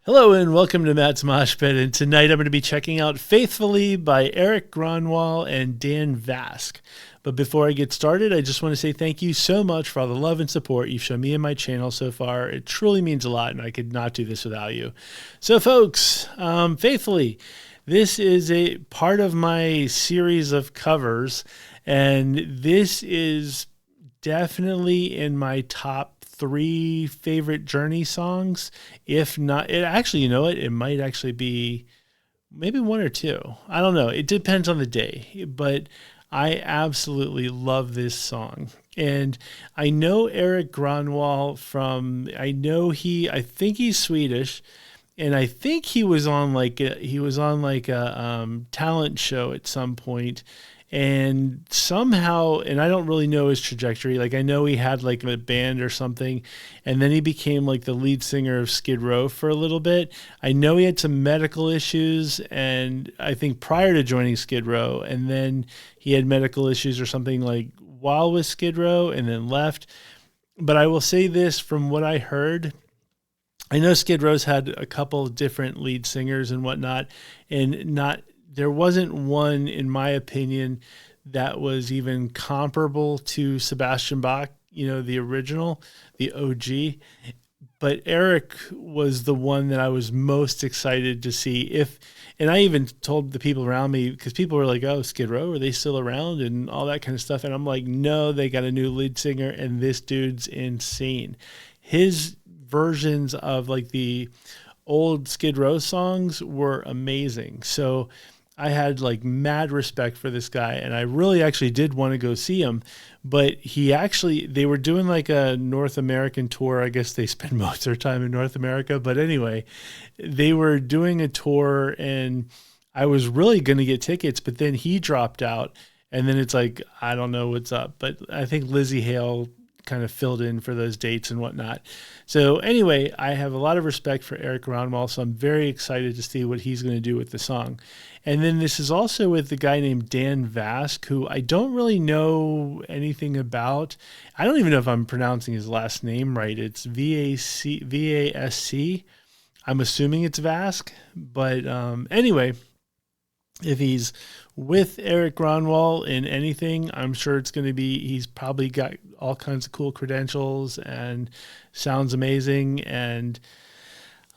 Hello and welcome to Matt's Mosh Pit, and tonight I'm going to be checking out Faithfully by Erik Gronwall and Dan Vasc. But before I get started, I just want to say thank you so much for all the love and support you've shown me and my channel so far. It truly means a lot, and I could not do this without you. So folks, Faithfully, this is a part of my series of covers, and this is definitely in my top 3 favorite Journey songs. If not, it actually, you know what? It might actually be maybe 1 or 2. I don't know. It depends on the day, but I absolutely love this song. And I know Erik Gronwall I think he's Swedish, and I think he was on like a talent show at some point. And somehow, and I don't really know his trajectory. Like, I know he had like a band or something, and then he became like the lead singer of Skid Row for a little bit. I know he had some medical issues, and I think prior to joining Skid Row, and then he had medical issues or something like while with Skid Row and then left. But I will say this from what I heard, I know Skid Row's had a couple of different lead singers and whatnot, and there wasn't one, in my opinion, that was even comparable to Sebastian Bach, the original, the OG. But Erik was the one that I was most excited to see. And I even told the people around me, because people were like, oh, Skid Row, are they still around? And all that kind of stuff. And I'm like, no, they got a new lead singer, and this dude's insane. His versions of like the old Skid Row songs were amazing. So I had like mad respect for this guy, and I really actually did want to go see him. But they were doing like a North American tour. I guess they spend most of their time in North America. But anyway, they were doing a tour, and I was really going to get tickets, but then he dropped out. And then it's like, I don't know what's up. But I think Lizzie Hale kind of filled in for those dates and whatnot. So anyway, I have a lot of respect for Erik Gronwall, so I'm very excited to see what he's going to do with the song. And then this is also with the guy named Dan Vasc, who I don't really know anything about. I don't even know if I'm pronouncing his last name right. It's V-A-S-C. I'm assuming it's Vasc. But anyway, if he's with Erik Gronwall in anything, I'm sure it's going to be, he's probably got all kinds of cool credentials and sounds amazing. And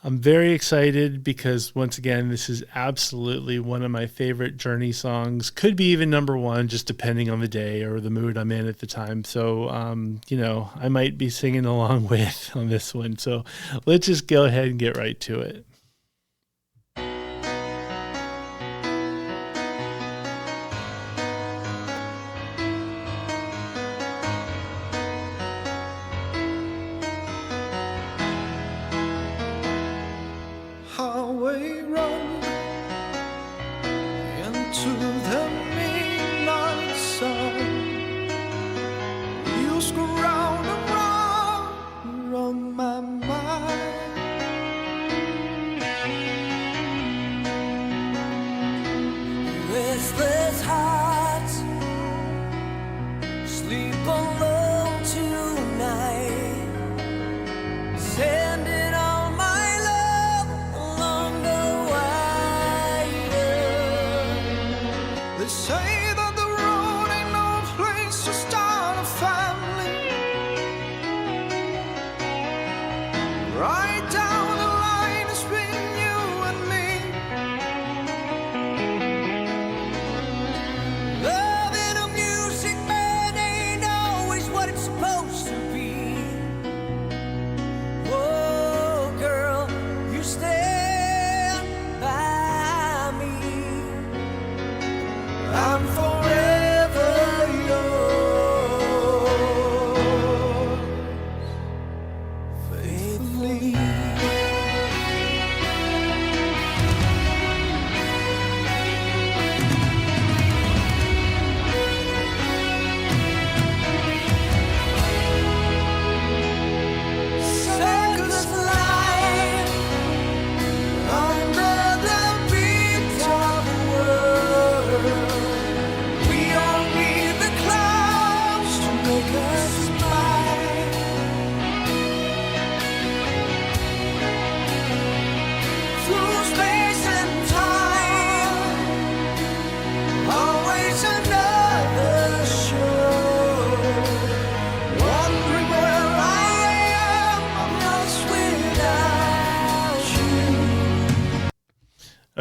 I'm very excited because, once again, this is absolutely one of my favorite Journey songs. Could be even number 1, just depending on the day or the mood I'm in at the time. So, I might be singing along with on this one. So let's just go ahead and get right to it.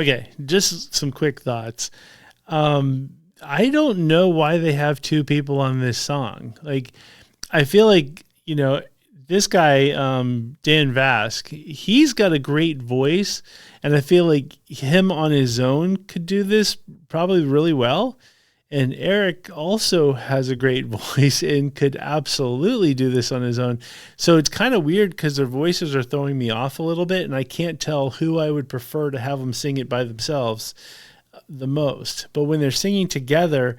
Okay, just some quick thoughts. I don't know why they have two people on this song. Like, I feel like, this guy, Dan Vasc, he's got a great voice, and I feel like him on his own could do this probably really well. And Erik also has a great voice and could absolutely do this on his own. So it's kind of weird because their voices are throwing me off a little bit, and I can't tell who I would prefer to have them sing it by themselves the most. But when they're singing together,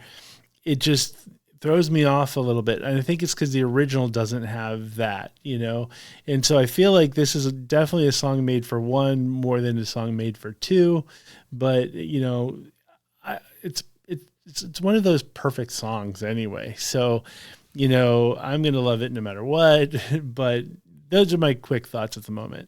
it just throws me off a little bit. And I think it's because the original doesn't have that, And so I feel like this is definitely a song made for one more than a song made for two. But, it's one of those perfect songs anyway. So, I'm going to love it no matter what. But those are my quick thoughts at the moment.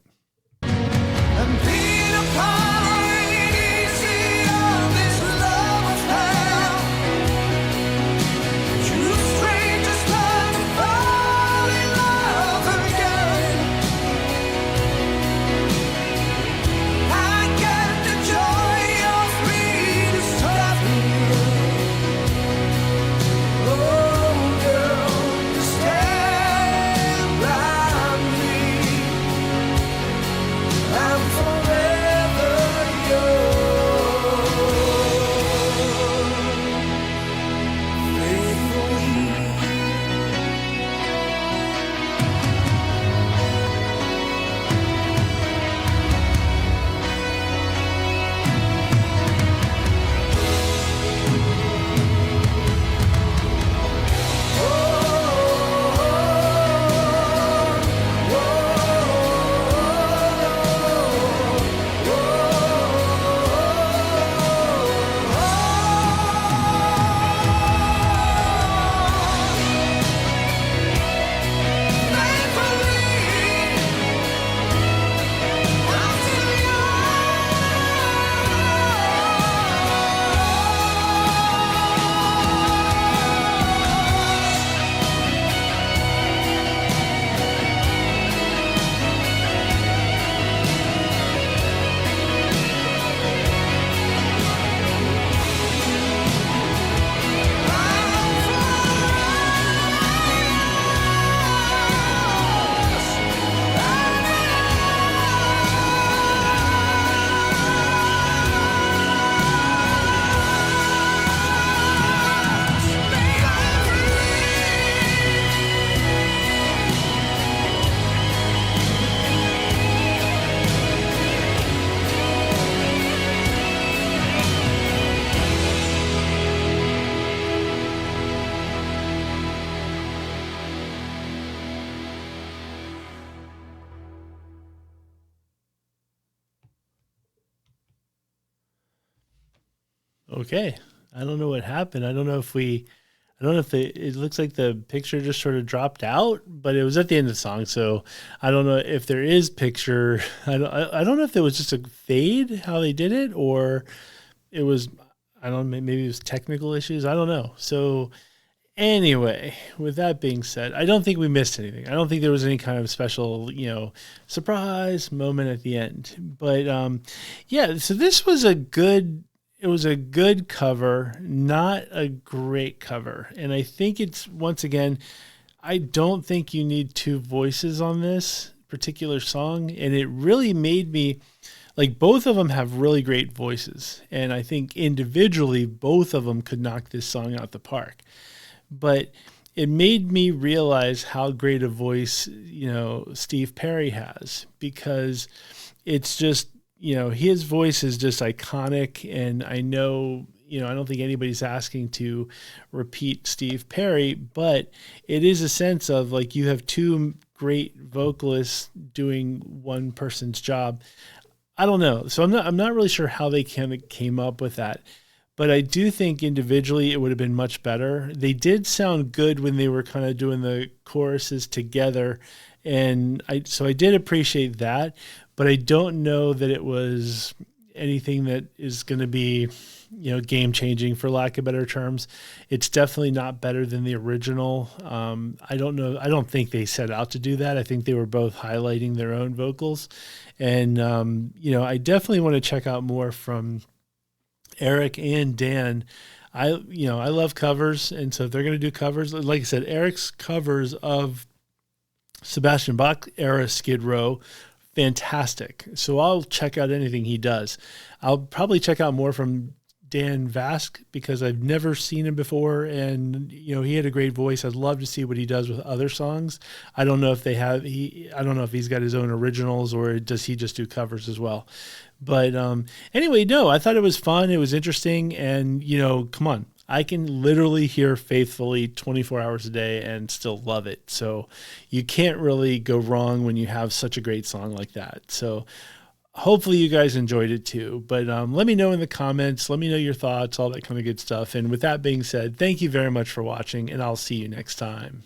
Okay. I don't know what happened. I don't know if it looks like the picture just sort of dropped out, but it was at the end of the song. So I don't know if there is picture. I don't know if there was just a fade, how they did it, or it was, I don't know, maybe it was technical issues. I don't know. So anyway, with that being said, I don't think we missed anything. I don't think there was any kind of special, surprise moment at the end. But yeah, so this was it was a good cover, not a great cover. And I think it's, once again, I don't think you need two voices on this particular song. And it really made me, like, both of them have really great voices. And I think individually, both of them could knock this song out the park. But it made me realize how great a voice, Steve Perry has, because it's just, his voice is just iconic. And I know, I don't think anybody's asking to repeat Steve Perry, but it is a sense of, like, you have two great vocalists doing one person's job. I don't know. So I'm not really sure how they came up with that. But I do think individually it would have been much better. They did sound good when they were kind of doing the choruses together. And so I did appreciate that. But I don't know that it was anything that is going to be, game changing for lack of better terms. It's definitely not better than the original. I don't know. I don't think they set out to do that. I think they were both highlighting their own vocals. And, I definitely want to check out more from Erik and Dan. I love covers. And so if they're going to do covers, like I said, Erik's covers of Sebastian Bach era Skid Row, fantastic. So I'll check out anything he does. I'll probably check out more from Dan Vasc because I've never seen him before, and he had a great voice. I'd love to see what he does with other songs. I don't know if I don't know if he's got his own originals or does he just do covers as well. But anyway, no, I thought it was fun. It was interesting, and come on. I can literally hear Faithfully 24 hours a day and still love it. So you can't really go wrong when you have such a great song like that. So hopefully you guys enjoyed it too. But let me know in the comments. Let me know your thoughts, all that kind of good stuff. And with that being said, thank you very much for watching, and I'll see you next time.